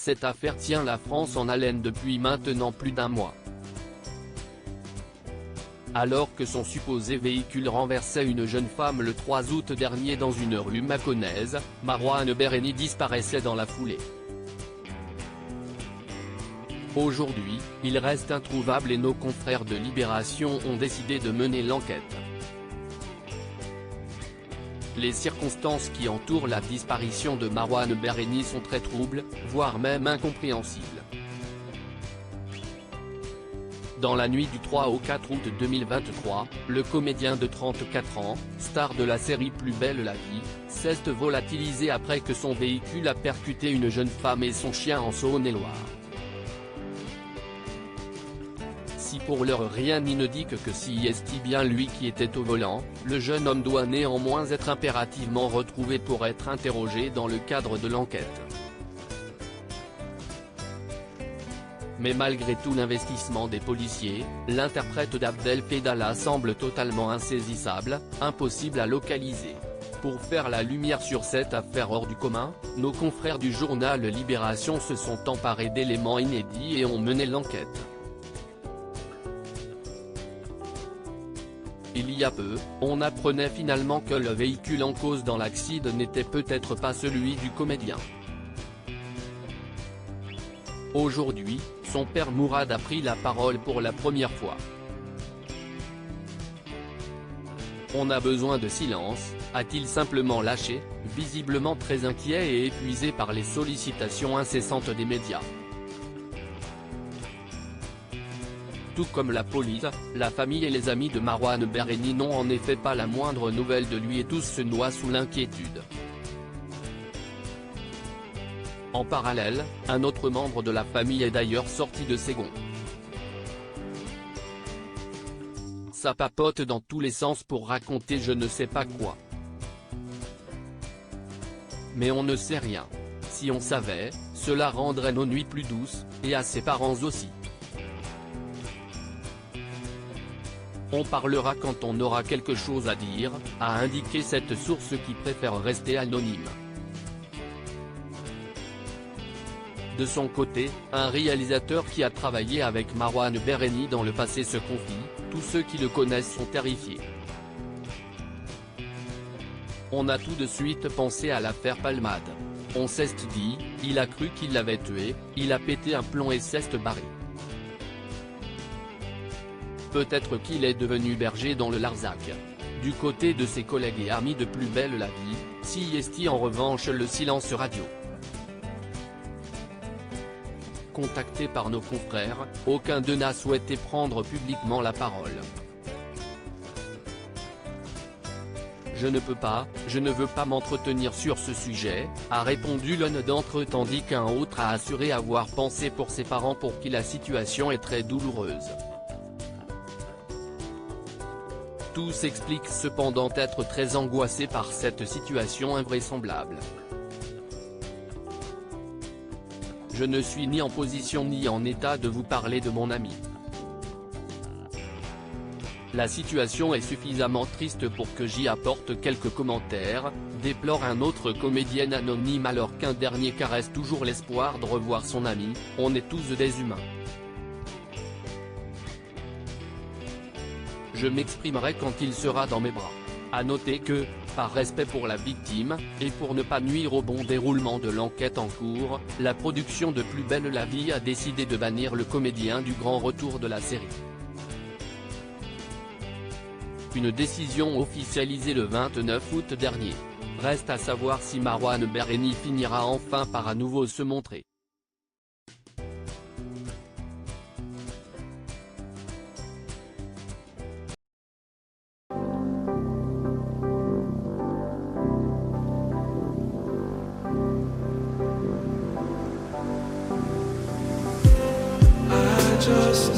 Cette affaire tient la France en haleine depuis maintenant plus d'un mois. Alors que son supposé véhicule renversait une jeune femme le 3 août dernier dans une rue mâconnaise, Marouane Berreni disparaissait dans la foulée. Aujourd'hui, il reste introuvable et nos confrères de Libération ont décidé de mener l'enquête. Les circonstances qui entourent la disparition de Marouane Berreni sont très troubles, voire même incompréhensibles. Dans la nuit du 3 au 4 août 2023, le comédien de 34 ans, star de la série Plus belle la vie, s'est volatilisé après que son véhicule a percuté une jeune femme et son chien en Saône-et-Loire. Si pour l'heure rien n'indique que si est bien lui qui était au volant, le jeune homme doit néanmoins être impérativement retrouvé pour être interrogé dans le cadre de l'enquête. Mais malgré tout l'investissement des policiers, l'interprète d'Abdel Pedala semble totalement insaisissable, impossible à localiser. Pour faire la lumière sur cette affaire hors du commun, nos confrères du journal Libération se sont emparés d'éléments inédits et ont mené l'enquête. Il y a peu, on apprenait finalement que le véhicule en cause dans l'accident n'était peut-être pas celui du comédien. Aujourd'hui, son père Mourad a pris la parole pour la première fois. On a besoin de silence, a-t-il simplement lâché, visiblement très inquiet et épuisé par les sollicitations incessantes des médias. Tout comme la police, la famille et les amis de Marouane Berreni n'ont en effet pas la moindre nouvelle de lui et tous se noient sous l'inquiétude. En parallèle, un autre membre de la famille est d'ailleurs sorti de ses gonds. Ça papote dans tous les sens pour raconter je ne sais pas quoi. Mais on ne sait rien. Si on savait, cela rendrait nos nuits plus douces, et à ses parents aussi. On parlera quand on aura quelque chose à dire, a indiqué cette source qui préfère rester anonyme. De son côté, un réalisateur qui a travaillé avec Marouane Berreni dans le passé se confie, tous ceux qui le connaissent sont terrifiés. On a tout de suite pensé à l'affaire Palmade. On s'est dit, il a cru qu'il l'avait tué, il a pété un plomb et s'est barré. Peut-être qu'il est devenu berger dans le Larzac. Du côté de ses collègues et amis de Plus belle la vie, si est en revanche le silence radio. Contacté par nos confrères, aucun d'eux n'a souhaité prendre publiquement la parole. Je ne veux pas m'entretenir sur ce sujet, a répondu l'un d'entre eux tandis qu'un autre a assuré avoir pensé pour ses parents pour qui la situation est très douloureuse. Tous expliquent cependant être très angoissés par cette situation invraisemblable. Je ne suis ni en position ni en état de vous parler de mon ami. La situation est suffisamment triste pour que j'y apporte quelques commentaires, déplore un autre comédien anonyme alors qu'un dernier caresse toujours l'espoir de revoir son ami, on est tous des humains. Je m'exprimerai quand il sera dans mes bras. À noter que, par respect pour la victime, et pour ne pas nuire au bon déroulement de l'enquête en cours, la production de Plus belle la vie a décidé de bannir le comédien du grand retour de la série. Une décision officialisée le 29 août dernier. Reste à savoir si Marouane Berreni finira enfin par à nouveau se montrer. Just